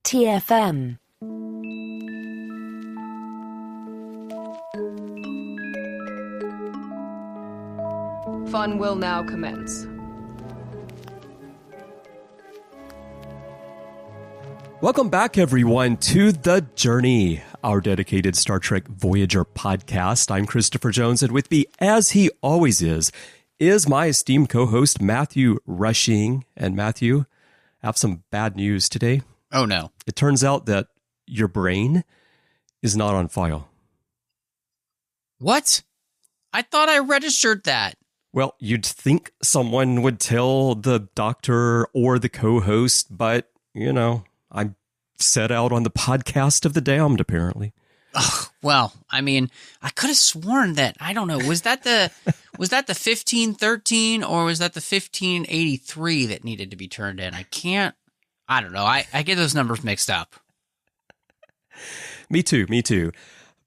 TFM. Fun will now commence. Welcome back, everyone, to The Journey, our dedicated Star Trek Voyager podcast. I'm Christopher Jones, and with me, as he always is my esteemed co-host, Matthew Rushing. And Matthew, I have some bad news today. Oh, no. It turns out that your brain is not on file. What? I thought I registered that. Well, you'd think someone would tell the doctor or the co-host, but, you know, I'm set out on the podcast of the damned, apparently. Ugh, well, I mean, I could have sworn that, I don't know, was that the 1513 or was that the 1583 that needed to be turned in? I don't know. I get those numbers mixed up. Me too.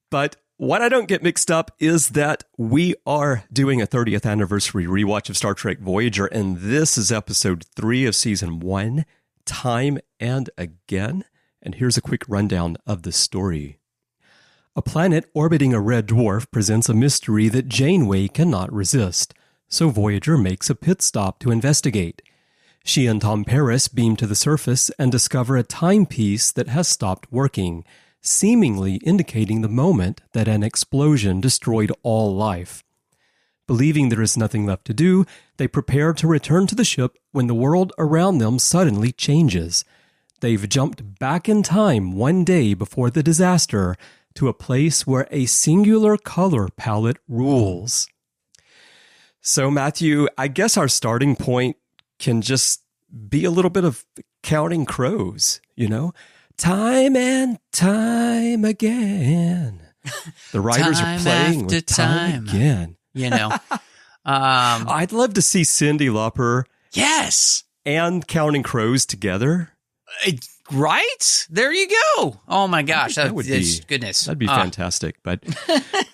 But what I don't get mixed up is that we are doing a 30th anniversary rewatch of Star Trek Voyager, and this is episode 3 of season 1, Time and Again. And here's a quick rundown of the story. A planet orbiting a red dwarf presents a mystery that Janeway cannot resist, so Voyager makes a pit stop to investigate. She and Tom Paris beam to the surface and discover a timepiece that has stopped working, seemingly indicating the moment that an explosion destroyed all life. Believing there is nothing left to do, they prepare to return to the ship when the world around them suddenly changes. They've jumped back in time one day before the disaster to a place where a singular color palette rules. So, Matthew, I guess our starting point can just be a little bit of counting crows, you know? Time and time again. The writers are playing with time again. You know, I'd love to see Cyndi Lauper, yes, and Counting Crows together. Right? There you go. Oh my gosh, that would be goodness. That'd be fantastic. But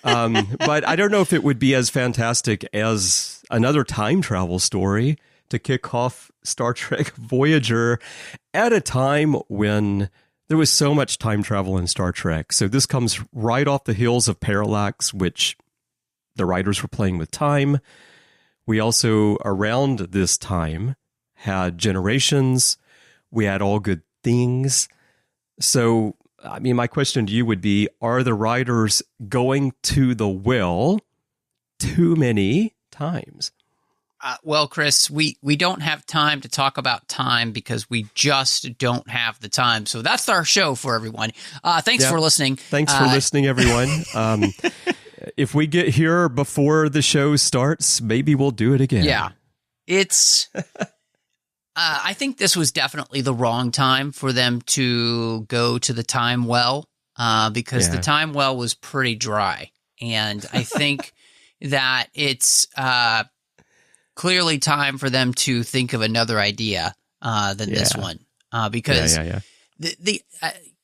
I don't know if it would be as fantastic as another time travel story to kick off Star Trek Voyager at a time when there was so much time travel in Star Trek. So this comes right off the heels of Parallax, which the writers were playing with time. We also, around this time, had Generations. We had All Good Things. So, I mean, my question to you would be, are the writers going to the well too many times? Well, Chris, we don't have time to talk about time because we just don't have the time. So that's our show for everyone. Thanks for listening. Thanks for listening, everyone. If we get here before the show starts, maybe we'll do it again. Yeah. It's... I think this was definitely the wrong time for them to go to the time well because the time well was pretty dry. And I think that it's... clearly time for them to think of another idea than this one, because the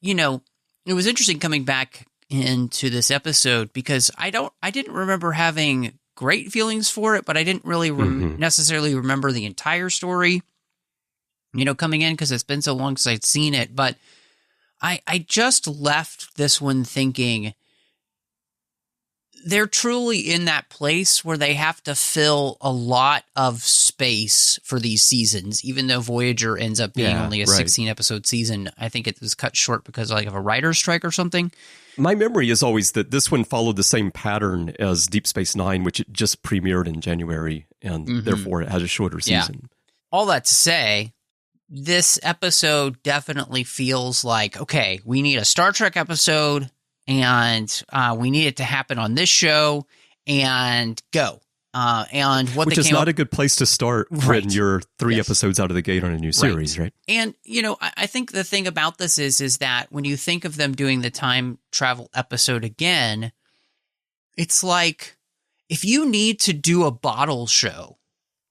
you know, it was interesting coming back into this episode because I didn't remember having great feelings for it, but I didn't really necessarily remember the entire story, you know, coming in because it's been so long since I'd seen it. But I just left this one thinking, they're truly in that place where they have to fill a lot of space for these seasons, even though Voyager ends up being only a 16-episode season. I think it was cut short because of a writer's strike or something. My memory is always that this one followed the same pattern as Deep Space Nine, which it just premiered in January, and therefore it has a shorter season. All that to say, this episode definitely feels like, okay, we need a Star Trek episode, and we need it to happen on this show, and go. And what Which they is came not up, a good place to start when you're 3 episodes out of the gate on a new series, right? And, you know, I think the thing about this is that when you think of them doing the time travel episode again, it's like, if you need to do a bottle show,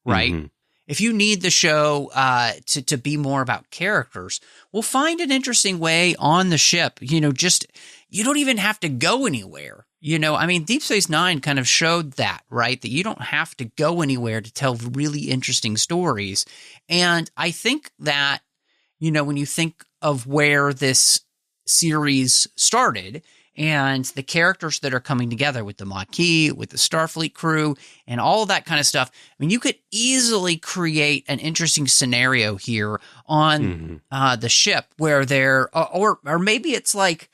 right? If you need the show to be more about characters, we'll find an interesting way on the ship. You know, just, you don't even have to go anywhere. You know, I mean, Deep Space Nine kind of showed that, right? That you don't have to go anywhere to tell really interesting stories. And I think that, you know, when you think of where this series started and the characters that are coming together with the Maquis, with the Starfleet crew, and all of that kind of stuff. I mean, you could easily create an interesting scenario here on the ship where or maybe it's like,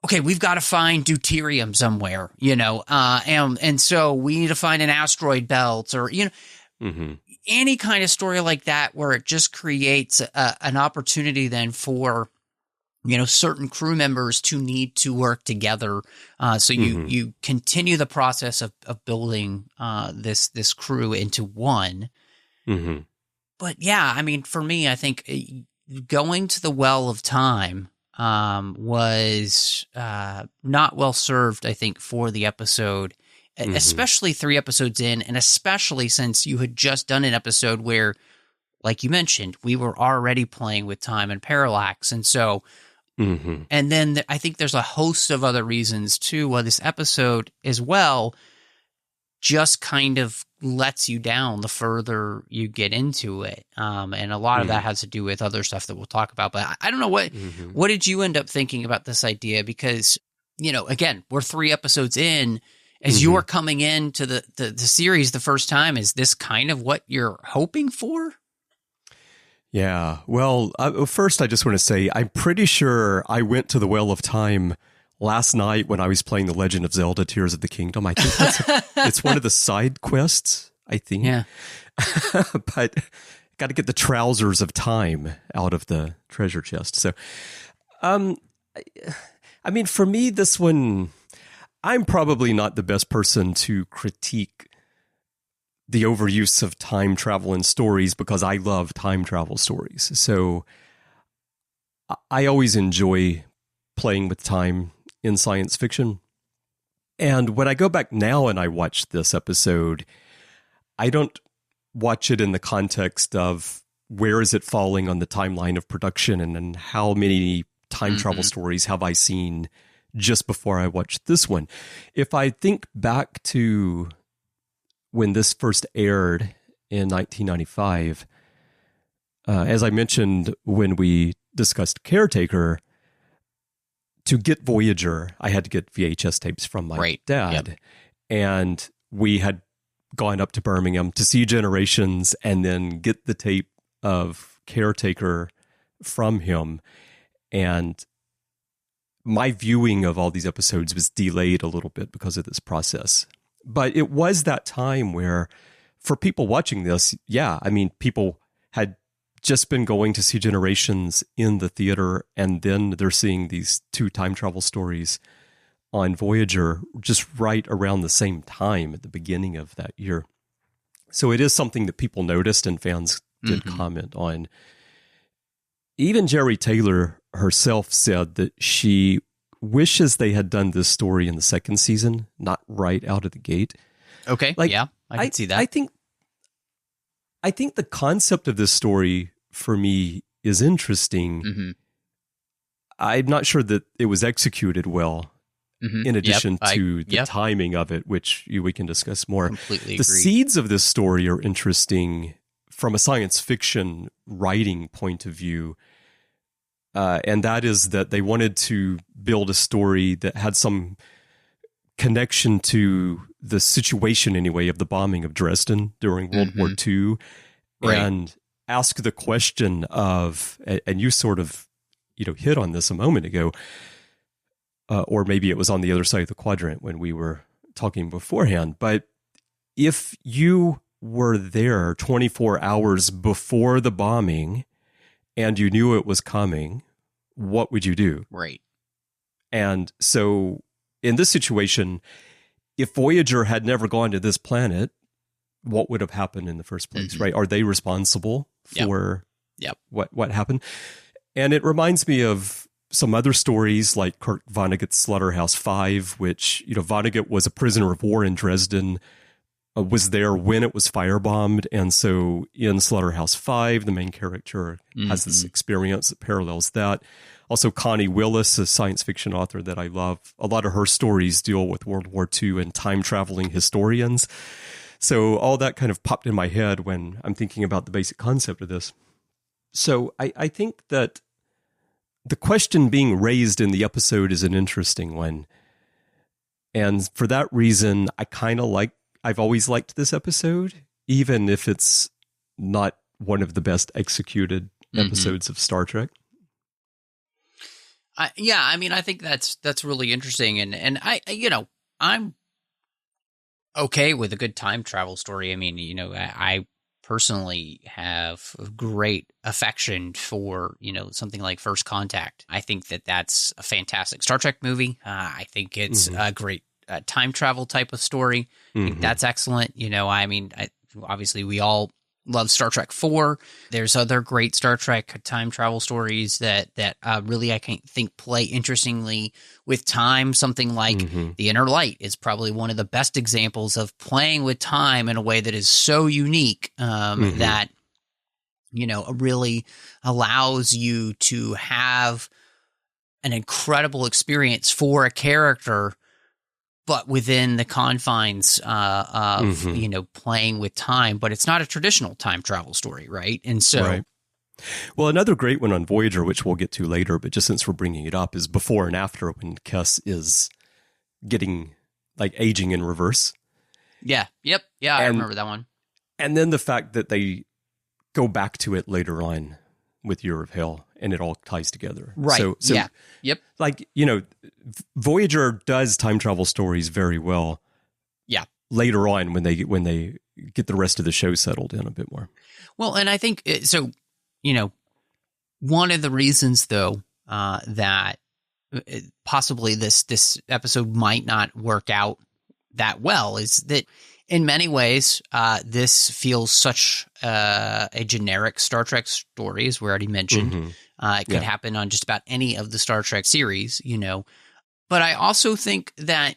okay, we've got to find deuterium somewhere, and so we need to find an asteroid belt or, any kind of story like that where it just creates an opportunity then for, certain crew members to need to work together. So you continue the process of building this crew into one. But yeah, I mean, for me, I think going to the Well of Time was not well served, I think, for the episode, especially 3 episodes in, and especially since you had just done an episode where, like you mentioned, we were already playing with time and parallax. And so, and then I think there's a host of other reasons too why this episode as well just kind of lets you down the further you get into it. And a lot of that has to do with other stuff that we'll talk about. But I don't know what did you end up thinking about this idea? Because, again, we're 3 episodes in. As you're coming into the series the first time, is this kind of what you're hoping for? Yeah. Well, first, I just want to say I'm pretty sure I went to the Well of Time last night when I was playing The Legend of Zelda: Tears of the Kingdom. I think it's one of the side quests, I think. Yeah. But got to get the trousers of time out of the treasure chest. So, I mean, for me, this one, I'm probably not the best person to critique the overuse of time travel in stories because I love time travel stories. So I always enjoy playing with time in science fiction. And when I go back now and I watch this episode, I don't watch it in the context of where is it falling on the timeline of production and how many time travel stories have I seen just before I watched this one. If I think back to when this first aired in 1995, as I mentioned when we discussed Caretaker, to get Voyager, I had to get VHS tapes from my dad. Yep. And we had gone up to Birmingham to see Generations and then get the tape of Caretaker from him. And my viewing of all these episodes was delayed a little bit because of this process. But it was that time where, for people watching this, I mean, people had just been going to see Generations in the theater, and then they're seeing these 2 time travel stories on Voyager just right around the same time at the beginning of that year. So it is something that people noticed and fans did comment on. Even Jerry Taylor herself said that she wishes they had done this story in the 2nd season, not right out of the gate. Okay, I can see that. I think the concept of this story for me is interesting. I'm not sure that it was executed well. In addition to the timing of it, which we can discuss more. Completely the agree. Seeds of this story are interesting from a science fiction writing point of view. And that is that they wanted to build a story that had some connection to the situation, anyway, of the bombing of Dresden during World War II. Right. And ask the question of, and you sort of, hit on this a moment ago, or maybe it was on the other side of the quadrant when we were talking beforehand, but if you were there 24 hours before the bombing and you knew it was coming, what would you do? Right. And so in this situation, if Voyager had never gone to this planet, what would have happened in the first place, right? Are they responsible for what happened? And it reminds me of some other stories like Kurt Vonnegut's Slaughterhouse-5, which, Vonnegut was a prisoner of war in Dresden, was there when it was firebombed. And so in Slaughterhouse-5, the main character has this experience that parallels that. Also, Connie Willis, a science fiction author that I love, a lot of her stories deal with World War II and time-traveling historians. So all that kind of popped in my head when I'm thinking about the basic concept of this. So I think that the question being raised in the episode is an interesting one. And for that reason, I've always liked this episode, even if it's not one of the best executed episodes of Star Trek. I think that's really interesting. And I'm okay with a good time travel story. I mean, I personally have a great affection for, something like First Contact. I think that's a fantastic Star Trek movie. I think it's a great time travel type of story. I think that's excellent. Obviously we all love Star Trek 4. There's other great Star Trek time travel stories that really I think play interestingly with time. Something like The Inner Light is probably one of the best examples of playing with time in a way that is so unique that really allows you to have an incredible experience for a character, but within the confines of, playing with time. But it's not a traditional time travel story, right? And so... Right. Well, another great one on Voyager, which we'll get to later, but just since we're bringing it up, is before and after when Kes is getting, aging in reverse. Yeah. Yep. Yeah, I remember that one. And then the fact that they go back to it later on with Year of Hell, and it all ties together. Right. So yeah. Yep. Voyager does time travel stories very well. Yeah. Later on when they get the rest of the show settled in a bit more. Well, and I think so, one of the reasons though, that possibly this episode might not work out that well is that in many ways, this feels such a generic Star Trek story, as we already mentioned. It could happen on just about any of the Star Trek series, But I also think that,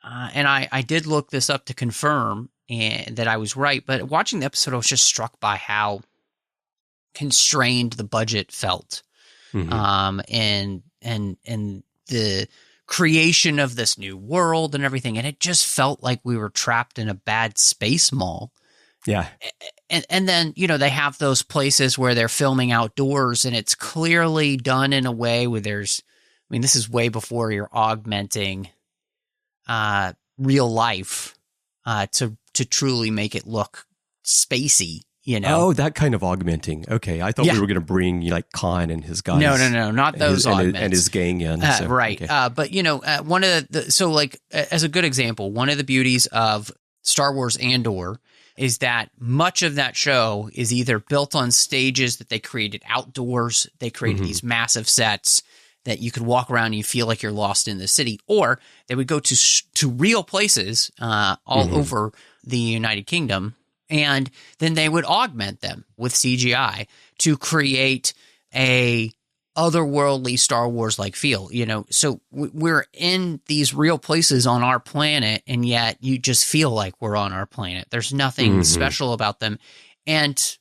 and I did look this up to confirm that I was right, but watching the episode, I was just struck by how constrained the budget felt. And the creation of this new world and everything. And it just felt like we were trapped in a bad space mall. Yeah. And then, they have those places where they're filming outdoors, and it's clearly done in a way where this is way before you're augmenting real life to truly make it look spacey. Oh, that kind of augmenting. Okay, I thought we were going to bring Khan and his guys. No, not those augments and his gang in. Right, okay. But one of as a good example, one of the beauties of Star Wars Andor is that much of that show is either built on stages that they created outdoors. They created these massive sets that you could walk around and you feel like you're lost in the city, or they would go to real places all over the United Kingdom. And then they would augment them with CGI to create a otherworldly Star Wars-like feel, So we're in these real places on our planet, and yet you just feel like we're on our planet. There's nothing special about them. And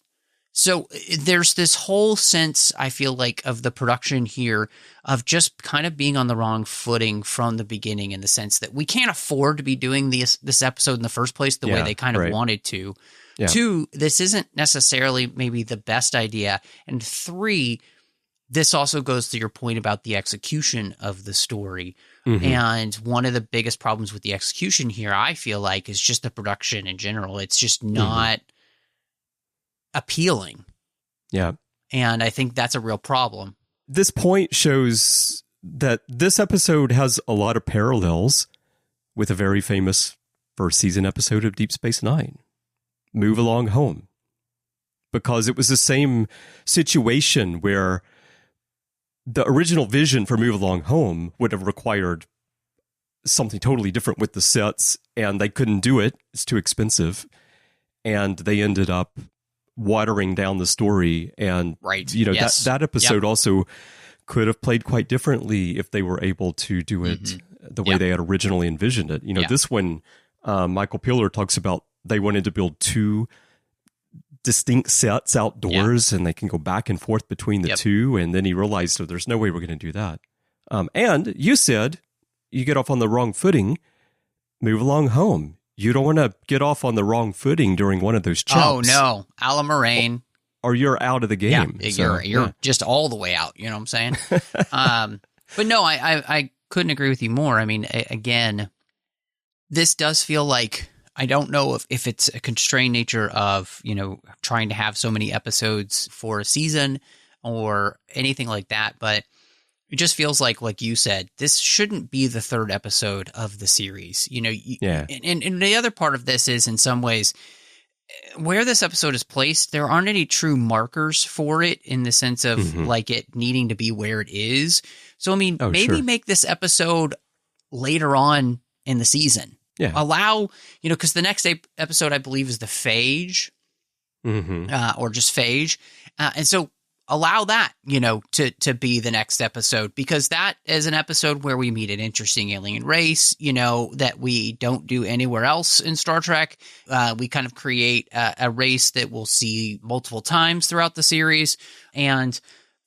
so there's this whole sense, I feel like, of the production here of just kind of being on the wrong footing from the beginning, in the sense that we can't afford to be doing this episode in the first place the way they kind of wanted to. Yeah. 2, this isn't necessarily maybe the best idea. And 3, this also goes to your point about the execution of the story. And one of the biggest problems with the execution here, I feel like, is just the production in general. It's just not appealing. Yeah. And I think that's a real problem. This point shows that this episode has a lot of parallels with a very famous first season episode of Deep Space Nine, Move Along Home, because it was the same situation where the original vision for Move Along Home would have required something totally different with the sets, and they couldn't do it. It's too expensive. And they ended up watering down the story. And, that episode also could have played quite differently if they were able to do it the way they had originally envisioned it. This one, Michael Piller talks about they wanted to build 2 distinct sets outdoors, and they can go back and forth between the 2. And then he realized, there's no way we're going to do that. And you said you get off on the wrong footing, Move Along Home. You don't want to get off on the wrong footing during one of those jumps. Oh, no. Alan Moraine. or you're out of the game. Yeah, you're just all the way out. You know what I'm saying? But no, I couldn't agree with you more. I mean, again, this does feel like, I don't know if it's a constrained nature of, trying to have so many episodes for a season or anything like that, but it just feels like you said, this shouldn't be the third episode of the series. And the other part of this is, in some ways, where this episode is placed, there aren't any true markers for it in the sense of like it needing to be where it is. So, I mean, maybe make this episode later on in the season. Yeah. Allow, because the next episode, I believe, is the Phage, or just Phage. And so allow that, to be the next episode, because that is an episode where we meet an interesting alien race, that we don't do anywhere else in Star Trek. We kind of create a race that we'll see multiple times throughout the series. And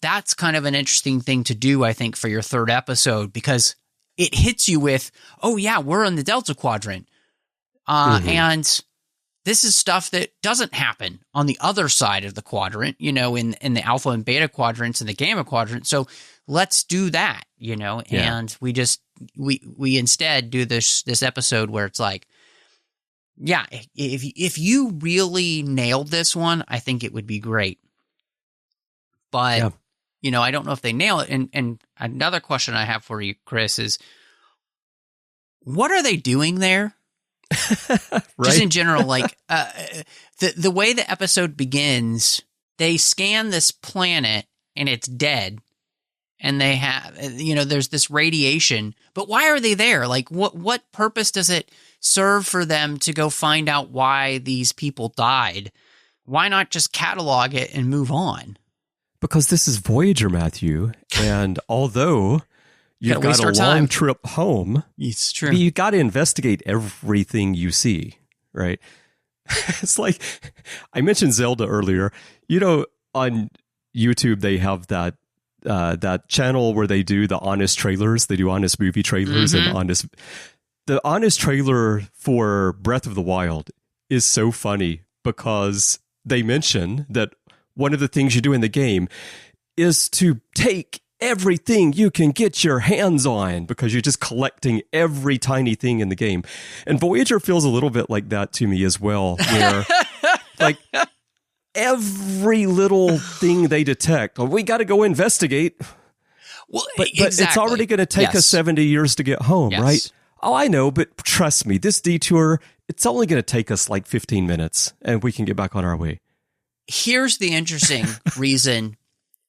that's kind of an interesting thing to do, I think, for your third episode, because it hits you with, oh yeah, we're in the Delta Quadrant. And this is stuff that doesn't happen on the other side of the quadrant, in the Alpha and Beta quadrants and the Gamma quadrant. So let's do that, and we instead do this episode where it's like, yeah, if you really nailed this one, I think it would be great. But, I don't know if they nail it. And another question I have for you, Chris, is what are they doing there? Right? Just in general, like the way the episode begins, they scan this planet and it's dead, and they have, there's this radiation. But why are they there? Like, what purpose does it serve for them to go find out why these people died? Why not just catalog it and move on? Because this is Voyager, Matthew, and although you've got a long trip home, it's true. You got to investigate everything you see, right? It's like, I mentioned Zelda earlier. On YouTube, they have that channel where they do the honest trailers. They do honest movie trailers and the honest trailer for Breath of the Wild is so funny because they mention that one of the things you do in the game is to take everything you can get your hands on, because you're just collecting every tiny thing in the game. And Voyager feels a little bit like that to me as well, where like every little thing they detect, we got to go investigate. Well, but it's already going to take us 70 years to get home, right? Oh, I know, but trust me, this detour, it's only going to take us like 15 minutes and we can get back on our way. Here's the interesting reason.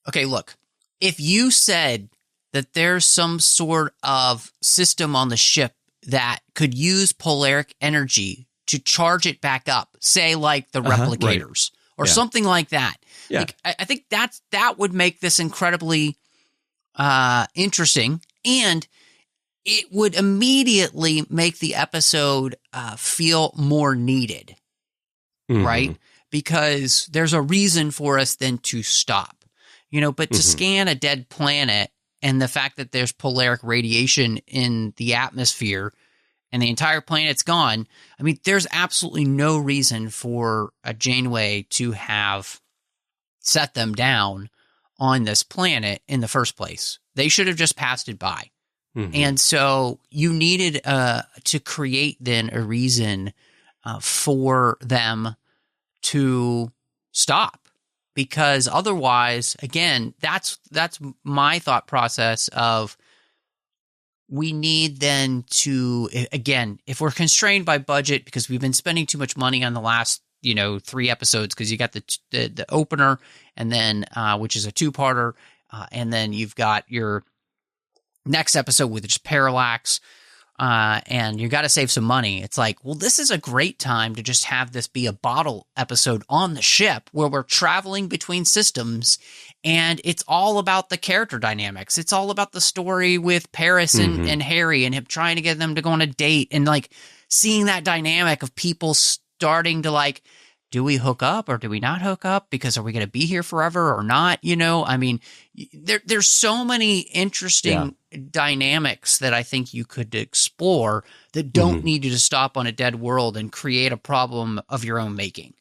Okay, look, if you said that there's some sort of system on the ship that could use polaric energy to charge it back up, say like the replicators or something like that. Yeah. Like, I think that would make this incredibly interesting, and it would immediately make the episode feel more needed, right? Because there's a reason for us then to stop, but to scan a dead planet and the fact that there's polaric radiation in the atmosphere and the entire planet's gone, I mean, there's absolutely no reason for a Janeway to have set them down on this planet in the first place. They should have just passed it by. And so you needed to create then a reason for them to stop, because otherwise, again, that's my thought process of, we need then to, again, if we're constrained by budget because we've been spending too much money on the last 3 episodes, because you got the opener, and then which is a 2-parter, and then you've got your next episode with just Parallax, and you got to save some money. It's like, well, this is a great time to just have this be a bottle episode on the ship where we're traveling between systems, and it's all about the character dynamics. It's all about the story with Paris and Harry, and him trying to get them to go on a date, and like seeing that dynamic of people starting to like, do we hook up or do we not hook up? Because are we going to be here forever or not? I mean, there's so many interesting dynamics that I think you could explore that don't need you to stop on a dead world and create a problem of your own making.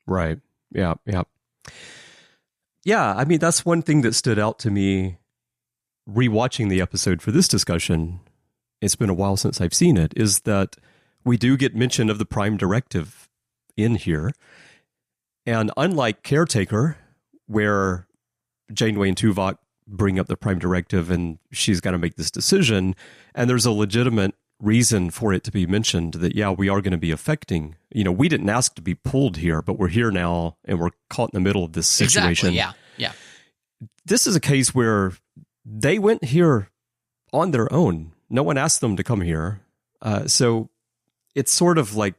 Right. Yeah. Yeah. Yeah, I mean, that's one thing that stood out to me rewatching the episode for this discussion. It's been a while since I've seen it, is that we do get mention of the Prime Directive in here. And unlike Caretaker, where Janeway and Tuvok bring up the Prime Directive and she's got to make this decision, and there's a legitimate reason for it to be mentioned that, yeah, we are going to be affecting, we didn't ask to be pulled here, but we're here now and we're caught in the middle of this situation. Exactly, yeah. This is a case where they went here on their own. No one asked them to come here. So it's sort of like,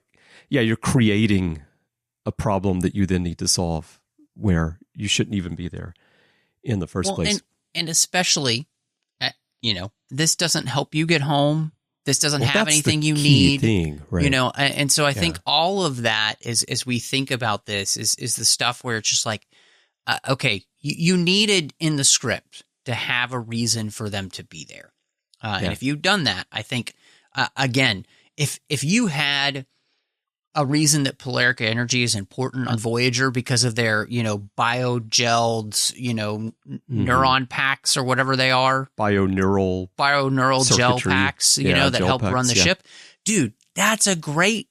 yeah, you're creating a problem that you then need to solve where you shouldn't even be there in the first place. And especially, this doesn't help you get home. This doesn't have anything you need, thing, right? And so I think all of that is, as we think about this, is the stuff where it's just like, okay, you needed in the script to have a reason for them to be there. And if you've done that, I think, again, if you had a reason that polaric energy is important on Voyager because of their, biogelled, neuron packs or whatever they are. Bioneural gel packs, that help run the ship. Dude, that's a great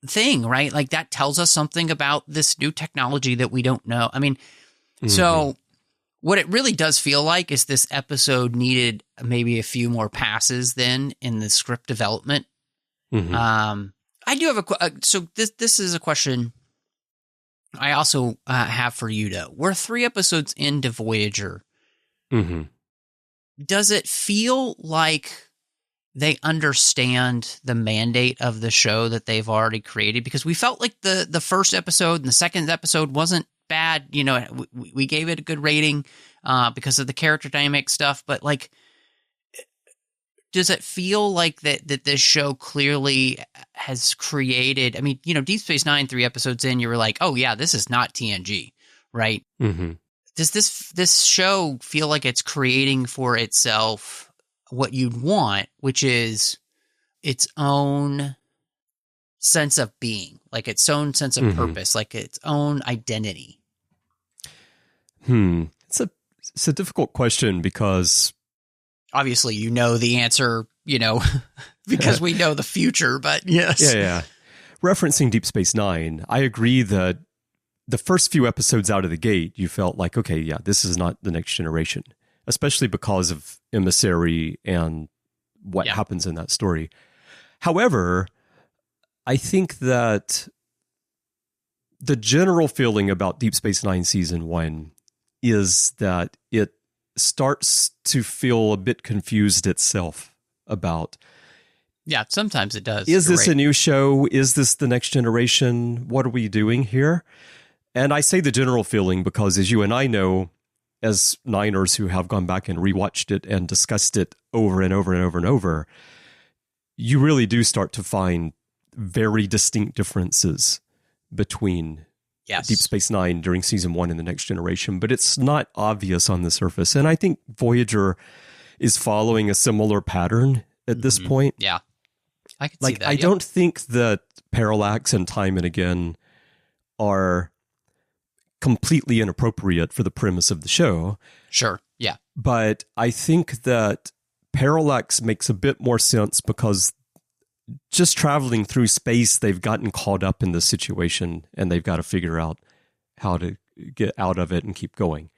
thing, right? Like that tells us something about this new technology that we don't know. I mean, so what it really does feel like is this episode needed maybe a few more passes then in the script development. I do have so this is a question I also have for you, though. We're 3 episodes into Voyager. Does it feel like they understand the mandate of the show that they've already created? Because we felt like the first episode and the second episode wasn't bad. We gave it a good rating because of the character dynamic stuff. But like, does it feel like that this show clearly has created? I mean, Deep Space Nine, 3 episodes in, you were like, oh yeah, this is not TNG, right? Does this show feel like it's creating for itself what you'd want, which is its own sense of being, like its own sense of purpose, like its own identity? It's a difficult question because obviously the answer, because we know the future, but yes. Yeah. Referencing Deep Space Nine, I agree that the first few episodes out of the gate, you felt like, okay, yeah, this is not the next generation, especially because of Emissary and what happens in that story. However, I think that the general feeling about Deep Space Nine Season 1 is that it starts to feel a bit confused itself about... Yeah, sometimes it does. Is this a new show? Is this the next generation? What are we doing here? And I say the general feeling because, as you and I know, as Niners who have gone back and rewatched it and discussed it over and over and over and over, you really do start to find very distinct differences between Deep Space Nine during Season 1 and the Next Generation, but it's not obvious on the surface. And I think Voyager is following a similar pattern at this point. Yeah, I can see that. I don't think that Parallax and Time and Again are completely inappropriate for the premise of the show. Sure, yeah. But I think that Parallax makes a bit more sense because just traveling through space, they've gotten caught up in this situation and they've got to figure out how to get out of it and keep going.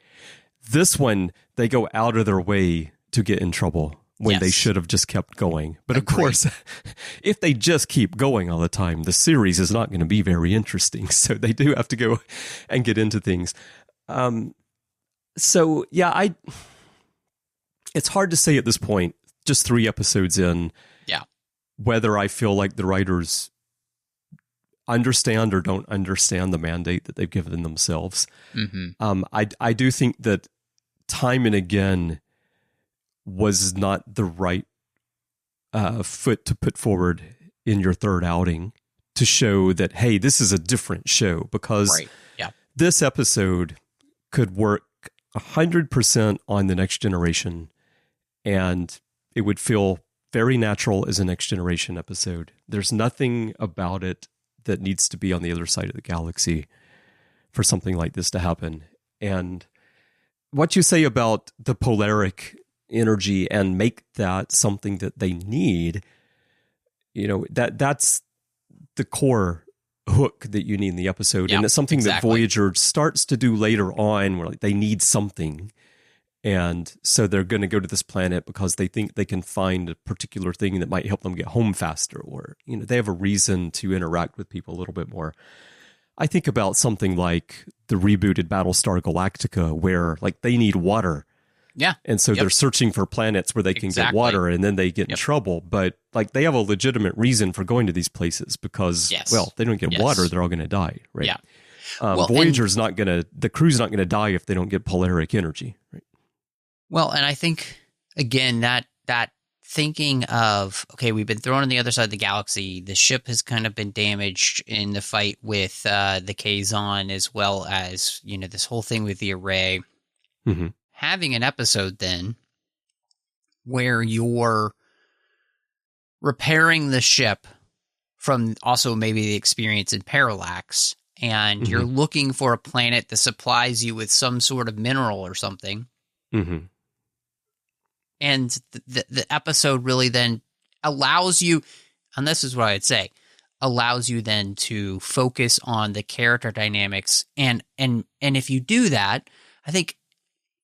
This one, they go out of their way to get in trouble when they should have just kept going. But of course, if they just keep going all the time, the series is not going to be very interesting. So they do have to go and get into things. So yeah, it's hard to say at this point, just 3 episodes in, whether I feel like the writers understand or don't understand the mandate that they've given themselves. I do think that Time and Again was not the right foot to put forward in your third outing to show that, hey, this is a different show, because this episode could work 100% on the Next Generation and it would feel very natural as a Next Generation episode. There's nothing about it that needs to be on the other side of the galaxy for something like this to happen. And what you say about the polaric energy and make that something that they need, that's the core hook that you need in the episode. Yeah, and it's something exactly. that Voyager starts to do later on, where like they need something. And so they're going to go to this planet because they think they can find a particular thing that might help them get home faster, or, they have a reason to interact with people a little bit more. I think about something like the rebooted Battlestar Galactica, where like they need water. Yeah. And so they're searching for planets where they can get water, and then they get in trouble. But like they have a legitimate reason for going to these places because, well, they don't get water, they're all going to die, right? Yeah. Voyager's not going to, the crew's not going to die if they don't get polaric energy, right? Well, and I think, again, that thinking of, okay, we've been thrown on the other side of the galaxy. The ship has kind of been damaged in the fight with the Kazon, as well as, this whole thing with the array. Mm-hmm. Having an episode then where you're repairing the ship from also maybe the experience in Parallax, and you're looking for a planet that supplies you with some sort of mineral or something. Mm-hmm. And the episode really then allows you, and this is what I'd say, allows you then to focus on the character dynamics. And if you do that, I think,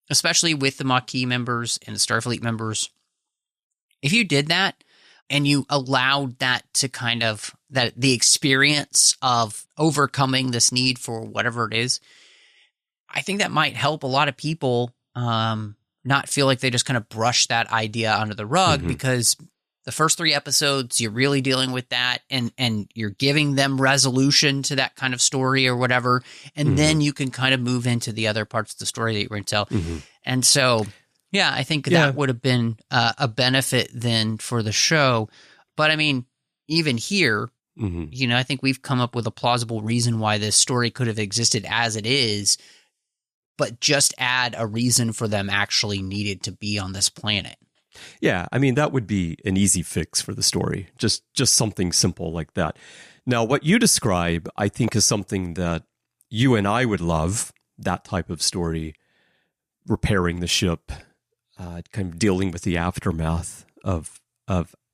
especially with the Maquis members and the Starfleet members, if you did that and you allowed that to kind of, that the experience of overcoming this need for whatever it is, I think that might help a lot of people not feel like they just kind of brush that idea under the rug, because the first 3 episodes, you're really dealing with that, and you're giving them resolution to that kind of story or whatever, and then you can kind of move into the other parts of the story that you're going to tell. And so, yeah, I think that would have been a benefit then for the show. But I mean, even here, I think we've come up with a plausible reason why this story could have existed as it is, but just add a reason for them actually needed to be on this planet. Yeah, I mean, that would be an easy fix for the story. Just something simple like that. Now, what you describe, I think, is something that you and I would love, that type of story, repairing the ship, kind of dealing with the aftermath of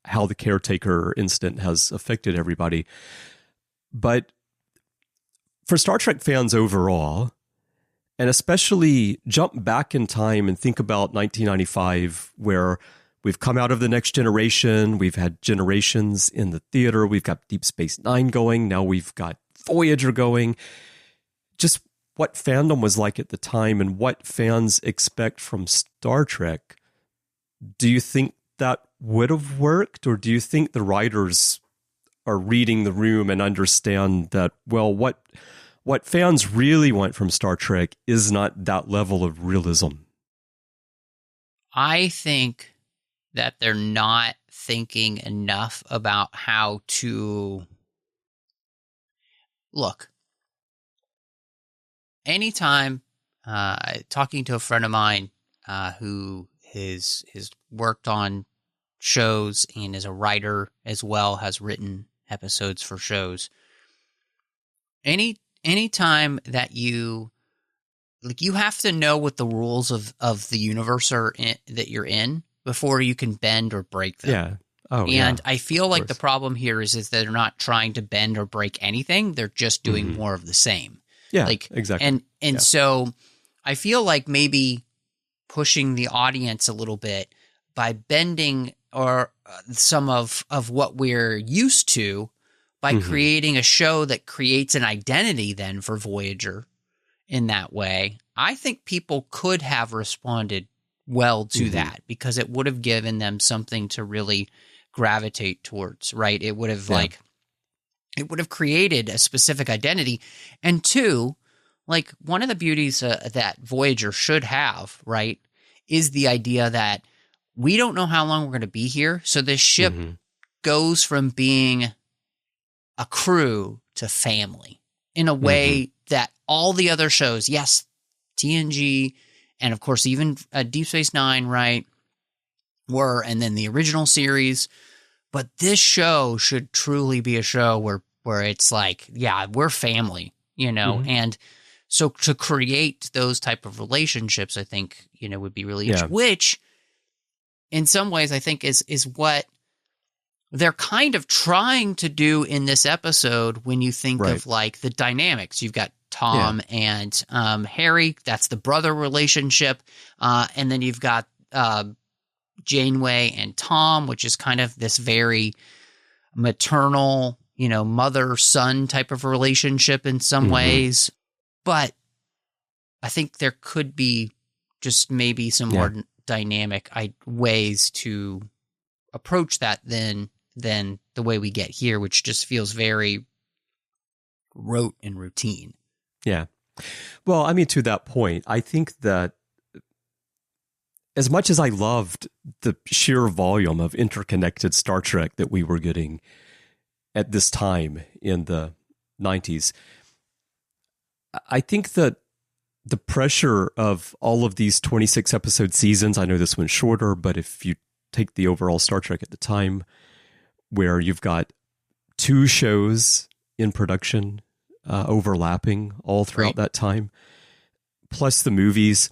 how the caretaker incident has affected everybody. But for Star Trek fans overall, and especially jump back in time and think about 1995, where we've come out of the Next Generation, we've had Generations in the theater, we've got Deep Space Nine going, now we've got Voyager going. Just what fandom was like at the time and what fans expect from Star Trek. Do you think that would have worked, or do you think the writers are reading the room and understand that, well, what fans really want from Star Trek is not that level of realism? I think that they're not thinking enough about how to look. Anytime talking to a friend of mine who has worked on shows and is a writer as well, has written episodes for shows, anytime that you have to know what the rules of the universe are that you're in before you can bend or break them. Yeah. Oh, and I feel like the problem here is that they're not trying to bend or break anything. They're just doing more of the same. Yeah, exactly. And so I feel like maybe pushing the audience a little bit by bending or some of what we're used to, by creating a show that creates an identity then for Voyager in that way, I think people could have responded well to that, because it would have given them something to really gravitate towards, right? It would have it would have created a specific identity. And 2, like, one of the beauties that Voyager should have, right, is the idea that we don't know how long we're going to be here. So this ship goes from being a crew to family in a way that all the other shows, yes, TNG, and of course even Deep Space Nine, right, were, and then the original series. But this show should truly be a show where it's like, yeah, we're family, and So to create those type of relationships, I think, would be really interesting, which in some ways I think is what they're kind of trying to do in this episode when you think of like the dynamics. You've got Tom and Harry, that's the brother relationship. And then you've got Janeway and Tom, which is kind of this very maternal, mother-son type of relationship in some ways. But I think there could be just maybe some more dynamic ways to approach that than the way we get here, which just feels very rote and routine. Yeah. Well, I mean, to that point, I think that as much as I loved the sheer volume of interconnected Star Trek that we were getting at this time in the 90s, I think that the pressure of all of these 26 episode seasons, I know this one's shorter, but if you take the overall Star Trek at the time, where you've got 2 shows in production overlapping all throughout that time, plus the movies.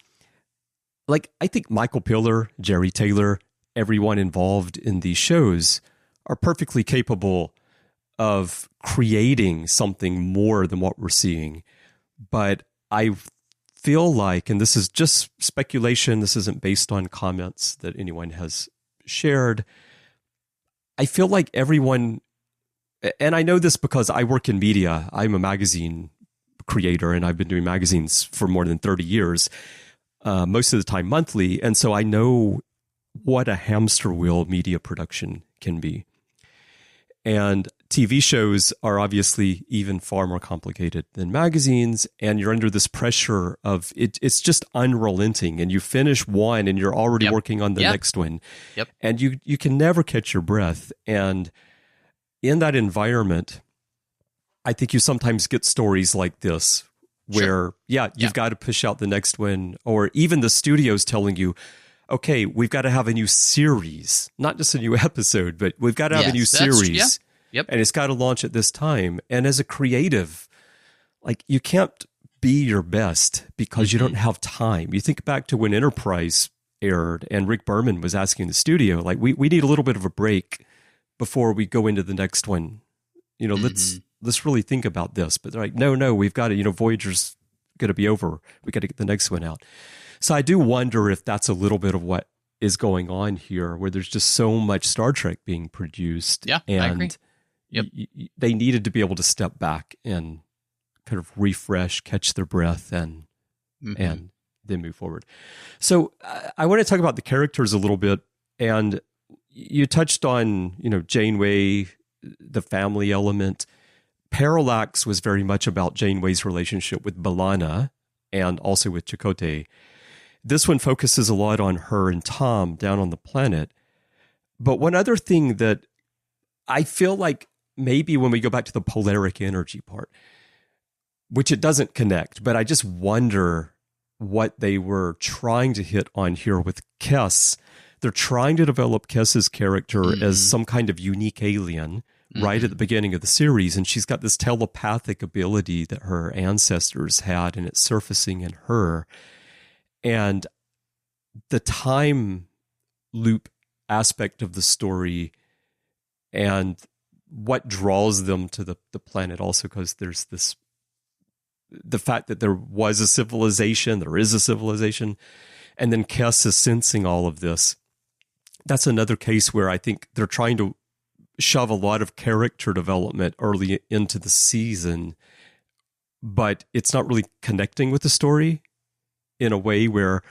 Like, I think Michael Piller, Jerry Taylor, everyone involved in these shows are perfectly capable of creating something more than what we're seeing. But I feel like, and this is just speculation, this isn't based on comments that anyone has shared, I feel like everyone, and I know this because I work in media, I'm a magazine creator, and I've been doing magazines for more than 30 years, most of the time monthly, and so I know what a hamster wheel media production can be. And TV shows are obviously even far more complicated than magazines, and you're under this pressure of it's just unrelenting, and you finish one and you're already working on the next one. And you can never catch your breath. And in that environment, I think you sometimes get stories like this where, you've got to push out the next one, or even the studio's telling you, okay, we've got to have a new series, not just a new episode, but we've got to have a new series. And it's got to launch at this time. And as a creative, like, you can't be your best because you don't have time. You think back to when Enterprise aired and Rick Berman was asking the studio, like, we need a little bit of a break before we go into the next one. Let's really think about this. But they're like, no, we've got to, Voyager's going to be over. We got to get the next one out. So I do wonder if that's a little bit of what is going on here, where there's just so much Star Trek being produced. Yeah, I agree. They needed to be able to step back and kind of refresh, catch their breath, and then move forward. So I want to talk about the characters a little bit. And you touched on, Janeway, the family element. Parallax was very much about Janeway's relationship with B'Elanna and also with Chakotay. This one focuses a lot on her and Tom down on the planet. But one other thing that I feel like maybe when we go back to the polaric energy part, which it doesn't connect, but I just wonder what they were trying to hit on here with Kes. They're trying to develop Kes's character as some kind of unique alien right at the beginning of the series, and she's got this telepathic ability that her ancestors had, and it's surfacing in her. And the time loop aspect of the story and what draws them to the planet also, because there's the fact that there was a civilization, there is a civilization, and then Kes is sensing all of this. That's another case where I think they're trying to shove a lot of character development early into the season, but it's not really connecting with the story in a way where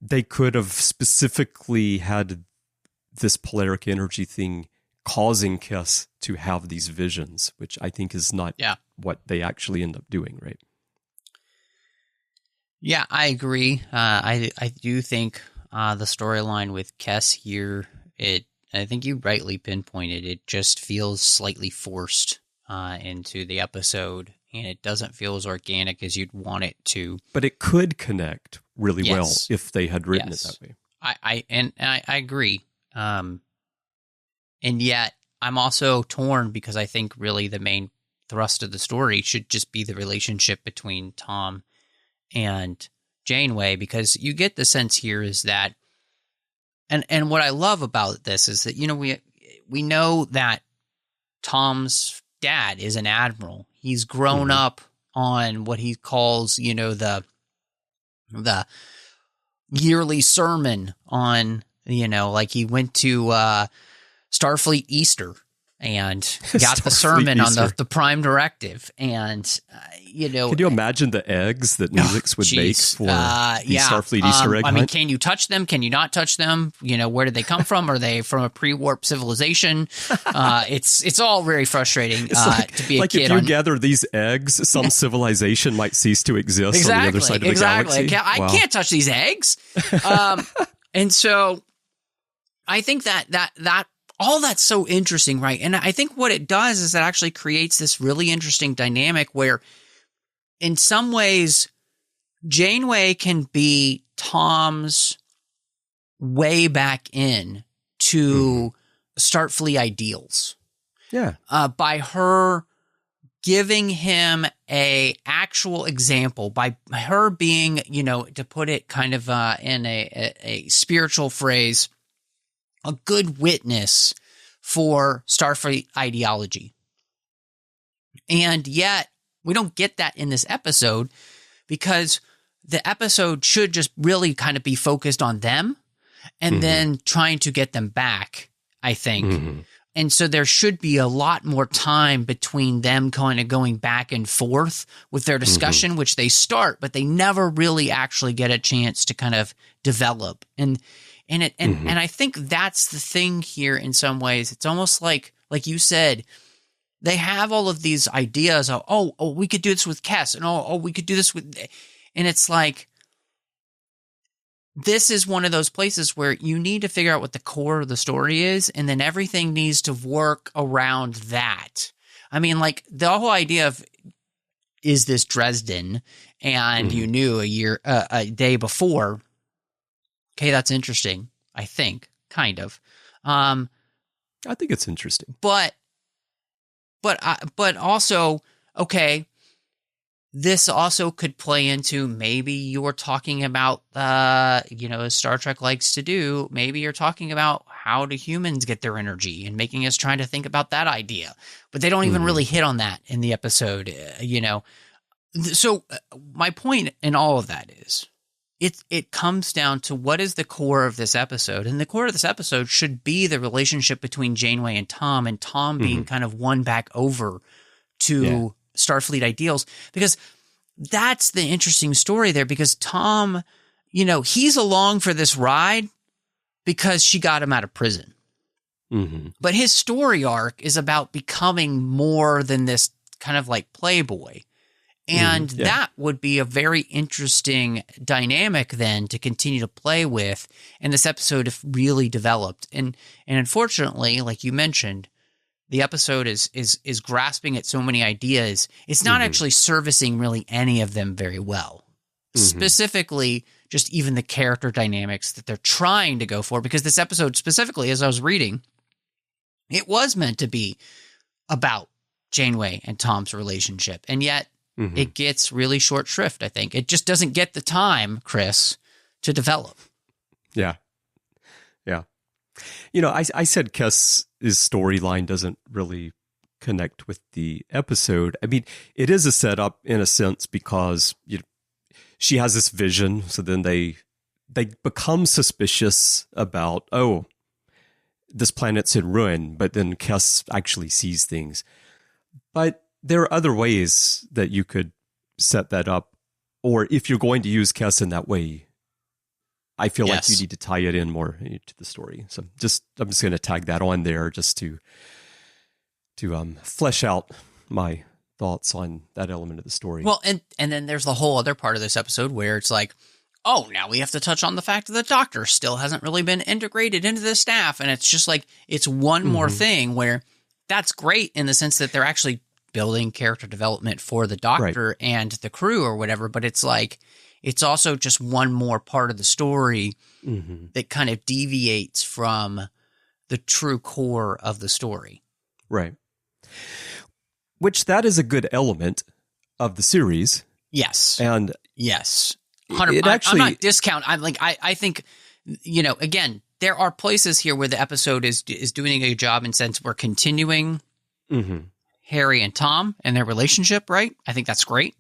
they could have specifically had this polaric energy thing causing Kes to have these visions, which I think is not what they actually end up doing, right? Yeah, I agree. I do think the storyline with Kes here, I think you rightly pinpointed, it just feels slightly forced into the episode, and it doesn't feel as organic as you'd want it to. But it could connect really well if they had written it that way. I agree. And yet I'm also torn because I think really the main thrust of the story should just be the relationship between Tom and Janeway, because you get the sense here is that, and what I love about this is that, you know, we know that Tom's dad is an admiral. He's grown up on what he calls, you know, the yearly sermon on, you know, like he went to Starfleet Easter and got the sermon on the Prime Directive. And, you know. Can you imagine the eggs that Neelix would make for the Starfleet Easter egg I mean, hunt? can you touch them? Can you not touch them? You know, where did they come from? Are they from a pre-warp civilization? It's all very frustrating to be a kid. If you gather these eggs, some civilization might cease to exist on the other side of the galaxy. I can't touch these eggs. And so I think that all that's so interesting, right? And I think what it does is it actually creates this really interesting dynamic where, in some ways, Janeway can be Tom's way back in to Starfleet ideals. Yeah. By her giving him a actual example, by her being, you know, to put it kind of in a spiritual phrase, a good witness for Starfleet ideology. And yet, we don't get that in this episode, because the episode should just really kind of be focused on them and then trying to get them back, I think. And so there should be a lot more time between them kind of going back and forth with their discussion, which they start, but they never really actually get a chance to kind of develop. And I think that's the thing here in some ways. It's almost like you said, they have all of these ideas of, oh, we could do this with Kes, and we could do this with, and it's like, this is one of those places where you need to figure out what the core of the story is, and then everything needs to work around that. I mean, like, the whole idea of, is this Dresden? And you knew a day before. Okay, that's interesting, I think, kind of. I think it's interesting. But also, okay, this also could play into, maybe you're talking about, you know, as Star Trek likes to do, maybe you're talking about how do humans get their energy and making us trying to think about that idea. But they don't even really hit on that in the episode, you know. So my point in all of that is, it comes down to what is the core of this episode. And the core of this episode should be the relationship between Janeway and Tom being kind of won back over to Starfleet ideals, because that's the interesting story there, because Tom, you know, he's along for this ride because she got him out of prison. But his story arc is about becoming more than this kind of like playboy. And that would be a very interesting dynamic then to continue to play with. And this episode, if really developed. And unfortunately, like you mentioned, the episode is grasping at so many ideas. It's not actually servicing really any of them very well. Specifically, just even the character dynamics that they're trying to go for. Because this episode specifically, as I was reading, it was meant to be about Janeway and Tom's relationship. And yet, it gets really short shrift, I think. It just doesn't get the time, Chris, to develop. Yeah. You know, I said Kes's storyline doesn't really connect with the episode. I mean, it is a setup in a sense, because she has this vision, so then they become suspicious about, this planet's in ruin, but then Kes actually sees things. But there are other ways that you could set that up, or if you're going to use Kes in that way, I feel like you need to tie it in more to the story. So I'm just going to tag that on there just to flesh out my thoughts on that element of the story. Well, and then there's the whole other part of this episode where it's like, now we have to touch on the fact that the Doctor still hasn't really been integrated into the staff, and it's just like, it's one more thing where that's great in the sense that they're actually building character development for the Doctor and the crew or whatever, but it's like, it's also just one more part of the story that kind of deviates from the true core of the story. Right. which that is a good element of the series. Yes. And yes. It actually, I'm not discount. I think, again, there are places here where the episode is doing a good job, and since we're continuing Harry and Tom and their relationship, right? I think that's great.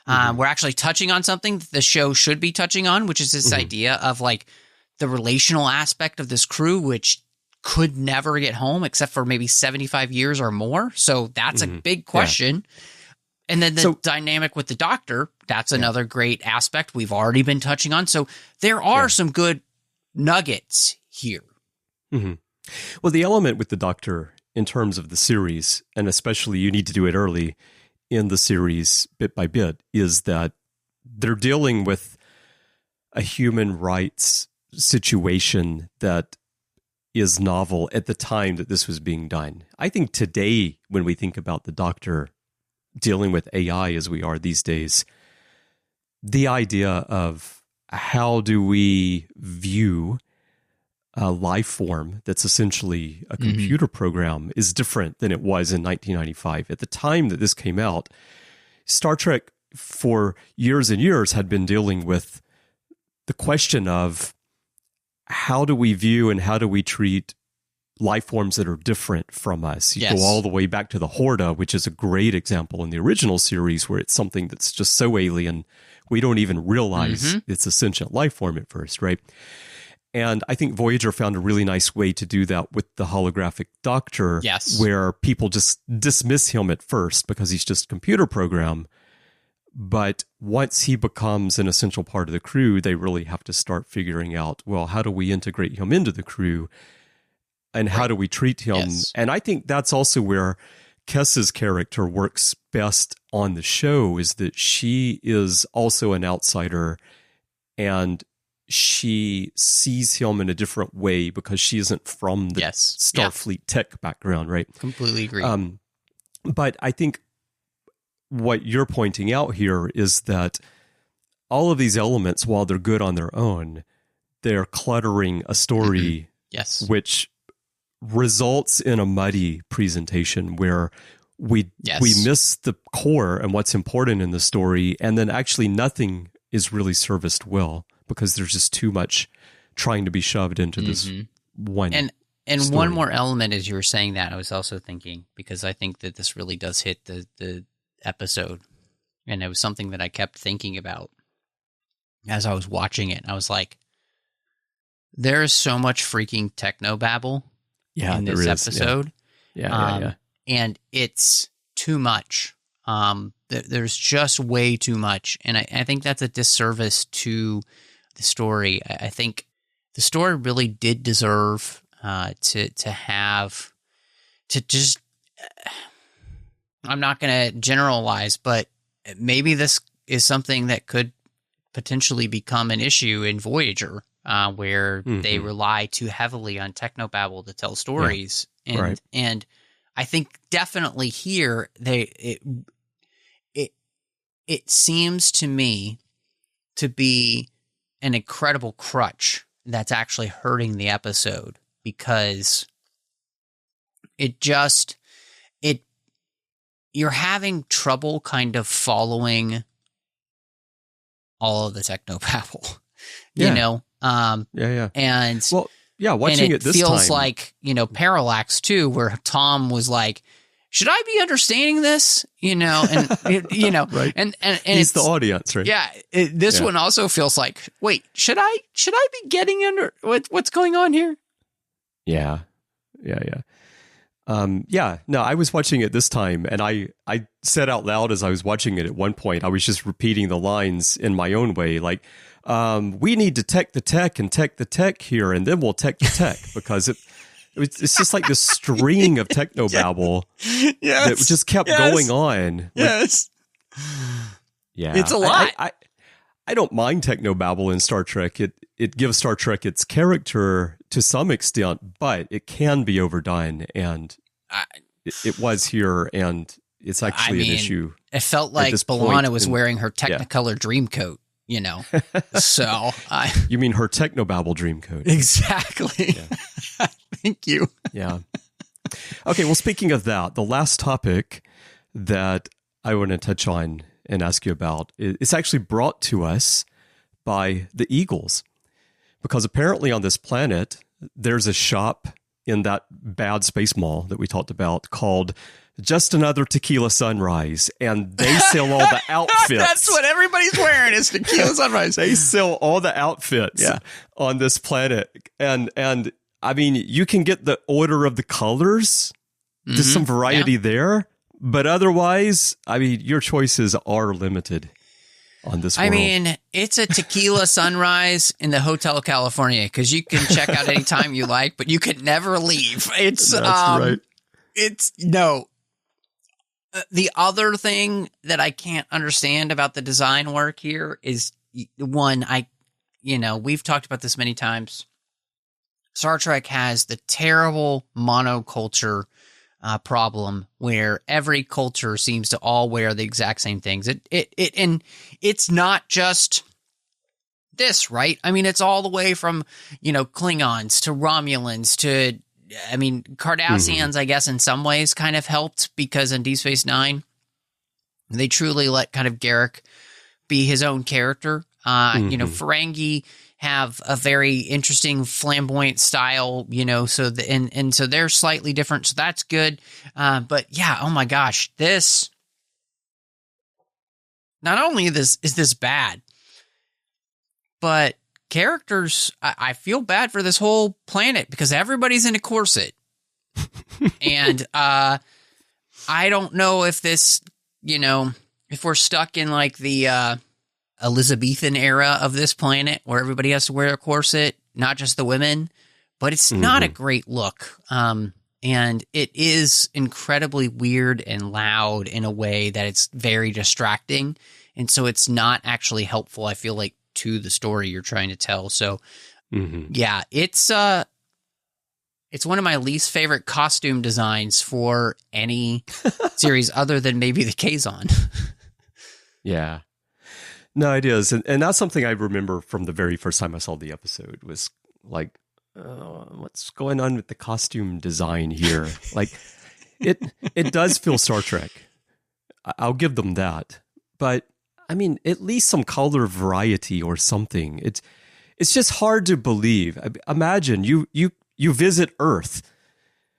We're actually touching on something that the show should be touching on, which is this idea of like the relational aspect of this crew, which could never get home except for maybe 75 years or more. So that's a big question. Yeah. And then the dynamic with the Doctor, that's another great aspect we've already been touching on. So there are some good nuggets here. Well, the element with the Doctor in terms of the series, and especially you need to do it early in the series bit by bit, is that they're dealing with a human rights situation that is novel at the time that this was being done. I think today, when we think about the Doctor dealing with AI as we are these days, the idea of how do we view a life form that's essentially a computer program is different than it was in 1995. At the time that this came out, Star Trek for years and years had been dealing with the question of how do we view and how do we treat life forms that are different from us. You go all the way back to the Horda, which is a great example in the original series where it's something that's just so alien, we don't even realize it's a sentient life form at first, right? And I think Voyager found a really nice way to do that with the holographic Doctor, where people just dismiss him at first because he's just a computer program. But once he becomes an essential part of the crew, they really have to start figuring out, well, how do we integrate him into the crew? And how do we treat him? Yes. And I think that's also where Kessa's character works best on the show, is that she is also an outsider and she sees him in a different way because she isn't from the Starfleet tech background, right? Completely agree. But I think what you're pointing out here is that all of these elements, while they're good on their own, they're cluttering a story which results in a muddy presentation where we miss the core and what's important in the story, and then actually nothing is really serviced well because there's just too much trying to be shoved into this one story. One more element, as you were saying that, I was also thinking, because I think that this really does hit the episode, and it was something that I kept thinking about as I was watching it. I was like, there is so much freaking technobabble in this episode. And it's too much. There's just way too much. And I think that's a disservice to the story. I think the story really did deserve to just, I'm not going to generalize, but maybe this is something that could potentially become an issue in Voyager, where they rely too heavily on technobabble to tell stories. And I think definitely here it seems to me to be an incredible crutch that's actually hurting the episode, because you're having trouble kind of following all of the technobabble, you know? And watching it this time, feels like, Parallax too, where Tom was like, should I be understanding this? And right. and he's the audience, right? Yeah. This one also feels like, wait, should I be getting under what's going on here? Yeah. No, I was watching it this time, and I said out loud as I was watching it at one point, I was just repeating the lines in my own way, like, we need to tech the tech and tech the tech here, and then we'll tech the tech, because it's just like this string of technobabble that just kept going on. Yes. Yeah. It's a lot. I don't mind technobabble in Star Trek. It gives Star Trek its character to some extent, but it can be overdone, and it was here, and it's actually an issue. It felt like B'Elanna was wearing her Technicolor dream coat, So you mean her technobabble dream coat? Exactly. Yeah. Thank you. Yeah. Okay. Well, speaking of that, the last topic that I want to touch on and ask you about. It's actually brought to us by the Eagles, because apparently on this planet, there's a shop in that bad space mall that we talked about called Just Another Tequila Sunrise, and they sell all the outfits. That's what everybody's wearing is Tequila Sunrise. They sell all the outfits on this planet. And I mean, you can get the order of the colors. There's some variety there, but otherwise, I mean, your choices are limited on this world. I mean, it's a Tequila Sunrise in the Hotel California, because you can check out anytime you like, but you can never leave. It's That's right. It's no. The other thing that I can't understand about the design work here is one, we've talked about this many times. Star Trek has the terrible monoculture problem where every culture seems to all wear the exact same things. And it's not just this, right? I mean, it's all the way from, Klingons to Romulans to, Cardassians, I guess, in some ways kind of helped, because in Deep Space Nine, they truly let kind of Garrick be his own character. Ferengi have a very interesting flamboyant style, so so they're slightly different, so that's good. But yeah, oh my gosh, this not only is this bad, but characters, I feel bad for this whole planet because everybody's in a corset. And I don't know if this, if we're stuck in like the Elizabethan era of this planet where everybody has to wear a corset, not just the women, but it's not a great look. And it is incredibly weird and loud in a way that it's very distracting. And so it's not actually helpful, I feel like, to the story you're trying to tell. So yeah, it's one of my least favorite costume designs for any series other than maybe the Kazon. Yeah. No, it is. And that's something I remember from the very first time I saw the episode was like, what's going on with the costume design here? Like, it does feel Star Trek. I'll give them that. But, I mean, at least some color variety or something. It's just hard to believe. Imagine you visit Earth.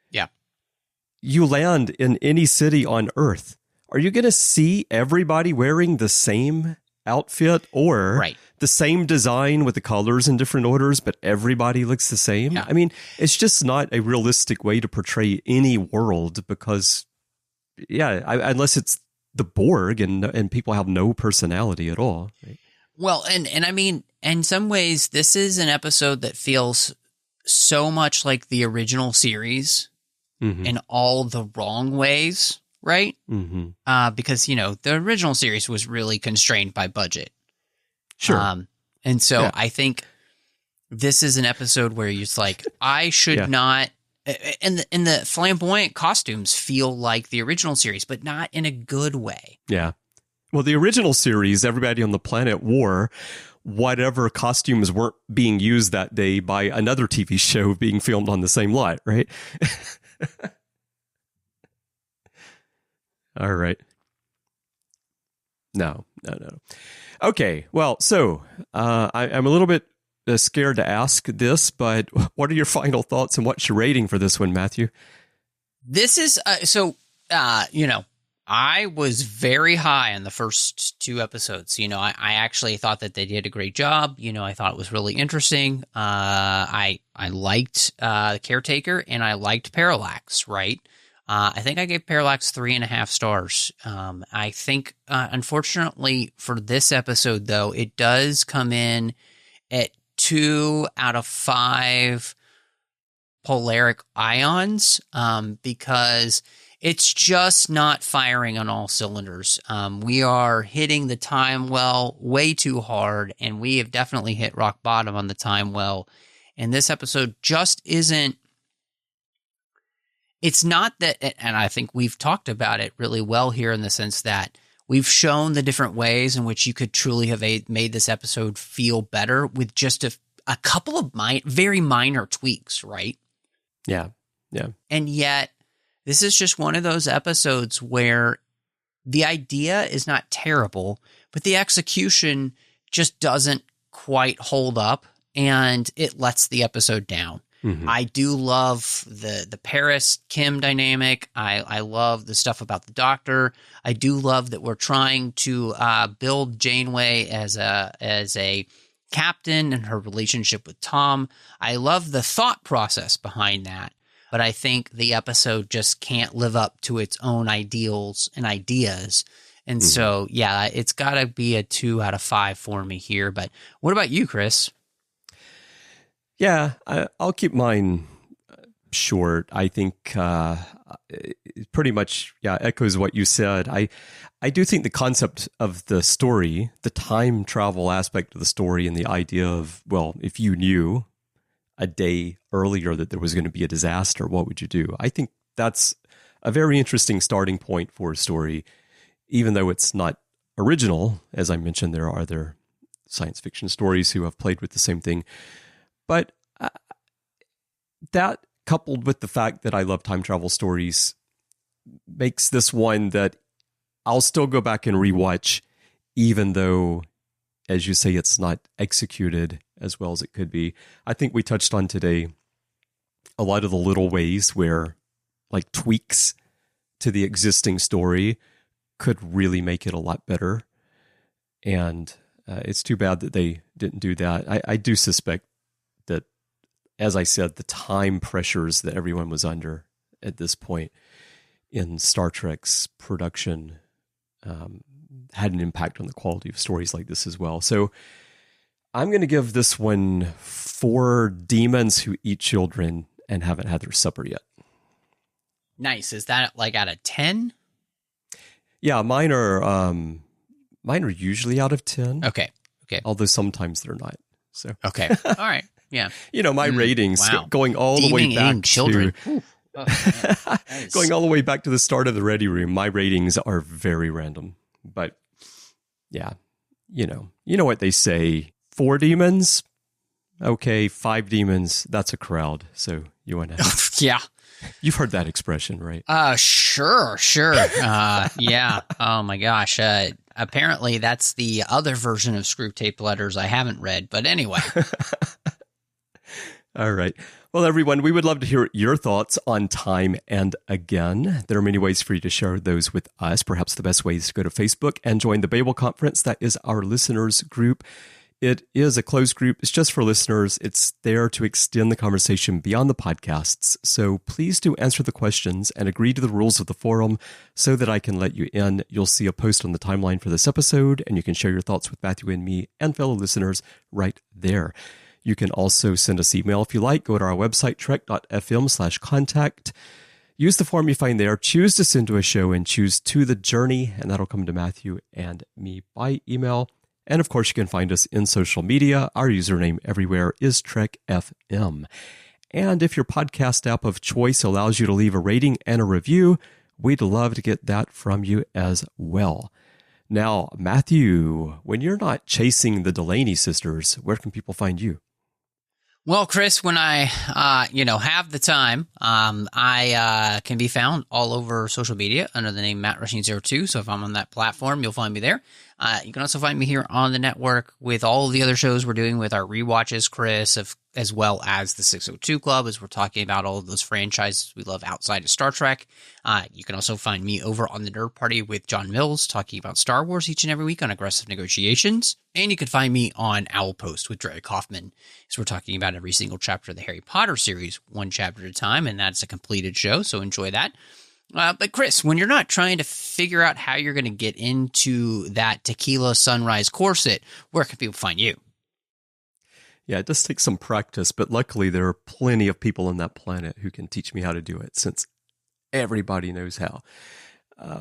Yeah. You land in any city on Earth. Are you going to see everybody wearing the same outfit or the same design with the colors in different orders, but everybody looks the same? Yeah. I mean, it's just not a realistic way to portray any world because, unless it's the Borg and people have no personality at all. Right? Well, and I mean, in some ways, this is an episode that feels so much like the original series in all the wrong ways. Right? Because, the original series was really constrained by budget. Sure. And so I think this is an episode where you're just like, I should not, and the flamboyant costumes feel like the original series, but not in a good way. Yeah. Well, the original series, everybody on the planet wore whatever costumes weren't being used that day by another TV show being filmed on the same lot, right? All right. No. Okay. Well, so I'm a little bit scared to ask this, but what are your final thoughts and what's your rating for this one, Matthew? This is I was very high on the first two episodes. I actually thought that they did a great job. I thought it was really interesting. I liked the Caretaker and I liked Parallax, right? I think I gave Parallax 3.5 stars. I think, unfortunately for this episode, though, it does come in at 2 out of 5 polaric ions because it's just not firing on all cylinders. We are hitting the time well way too hard, and we have definitely hit rock bottom on the time well. And this episode just isn't. It's not that, and I think we've talked about it really well here in the sense that we've shown the different ways in which you could truly have made this episode feel better with just a couple of very minor tweaks, right? Yeah. And yet, this is just one of those episodes where the idea is not terrible, but the execution just doesn't quite hold up, and it lets the episode down. Mm-hmm. I do love the Paris Kim dynamic. I love the stuff about the Doctor. I do love that we're trying to build Janeway as a captain and her relationship with Tom. I love the thought process behind that, but I think the episode just can't live up to its own ideals and ideas. And so, yeah, it's got to be a 2 out of 5 for me here. But what about you, Chris? Yeah, I'll keep mine short. I think it pretty much, echoes what you said. I do think the concept of the story, the time travel aspect of the story, and the idea of, well, if you knew a day earlier that there was going to be a disaster, what would you do? I think that's a very interesting starting point for a story, even though it's not original. As I mentioned, there are other science fiction stories who have played with the same thing. But that, coupled with the fact that I love time travel stories, makes this one that I'll still go back and rewatch, even though, as you say, it's not executed as well as it could be. I think we touched on today a lot of the little ways where, like, tweaks to the existing story could really make it a lot better. And it's too bad that they didn't do that. I do suspect that, as I said, the time pressures that everyone was under at this point in Star Trek's production had an impact on the quality of stories like this as well. So I'm going to give this one 4 demons who eat children and haven't had their supper yet. Nice. Is that like out of 10? Yeah, mine are usually out of 10. Okay. Although sometimes they're not. So okay. All right. Yeah. My ratings going all the way back children. to going all the way back to the start of the Ready Room. My ratings are very random, but yeah, you know what they say: 4 demons. Okay, 5 demons. That's a crowd. So you want to? Yeah. You've heard that expression, right? Sure. Yeah. Oh my gosh. Apparently that's the other version of Screw Tape Letters I haven't read, but anyway. All right. Well, everyone, we would love to hear your thoughts on Time and Again. There are many ways for you to share those with us. Perhaps the best way is to go to Facebook and join the Babel Conference. That is our listeners group. It is a closed group. It's just for listeners. It's there to extend the conversation beyond the podcasts. So please do answer the questions and agree to the rules of the forum so that I can let you in. You'll see a post on the timeline for this episode, and you can share your thoughts with Matthew and me and fellow listeners right there. You can also send us email if you like. Go to our website, trek.fm/contact. Use the form you find there. Choose to send to a show and choose To the Journey, and that'll come to Matthew and me by email. And of course, you can find us in social media. Our username everywhere is TrekFM. And if your podcast app of choice allows you to leave a rating and a review, we'd love to get that from you as well. Now, Matthew, when you're not chasing the Delaney sisters, where can people find you? Well, Chris, when I, have the time, I can be found all over social media under the name Matt Rushing 02. So if I'm on that platform, you'll find me there. You can also find me here on the network with all of the other shows we're doing with our rewatches, Chris, as well as the 602 Club, as we're talking about all of those franchises we love outside of Star Trek. You can also find me over on the Nerd Party with John Mills, talking about Star Wars each and every week on Aggressive Negotiations. And you can find me on Owl Post with Derek Hoffman, as we're talking about every single chapter of the Harry Potter series, one chapter at a time, and that's a completed show, so enjoy that. But Chris, when you're not trying to figure out how you're going to get into that Tequila Sunrise corset, where can people find you? Yeah, it does take some practice, but luckily there are plenty of people on that planet who can teach me how to do it, since everybody knows how.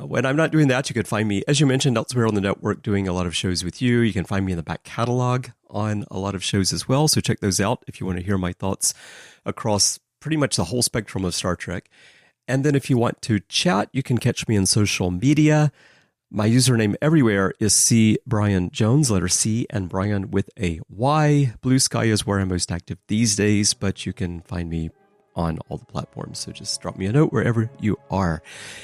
When I'm not doing that, you can find me, as you mentioned, elsewhere on the network, doing a lot of shows with you. You can find me in the back catalog on a lot of shows as well, so check those out if you want to hear my thoughts across pretty much the whole spectrum of Star Trek. And then if you want to chat, you can catch me in social media. My username everywhere is C. Bryan Jones, letter C, and Bryan with a Y. Blue Sky is where I'm most active these days, but you can find me on all the platforms. So just drop me a note wherever you are.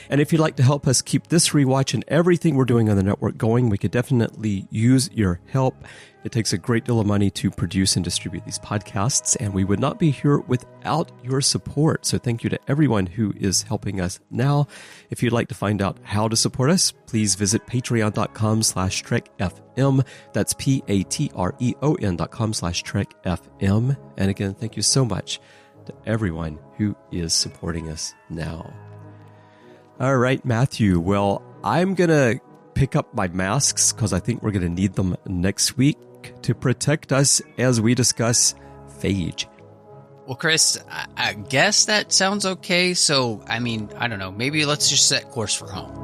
And if you'd like to help us keep this rewatch and everything we're doing on the network going, we could definitely use your help. It takes a great deal of money to produce and distribute these podcasts, and we would not be here without your support. So thank you to everyone who is helping us now. If you'd like to find out how to support us, please visit patreon.com/TrekFM. That's patreon.com/TrekFM. And again, thank you so much to everyone who is supporting us now. All right, Matthew. Well, I'm going to pick up my masks because I think we're going to need them next week to protect us as we discuss Phage. Well, Chris, I guess that sounds okay. So, I mean, I don't know. Maybe let's just set course for home.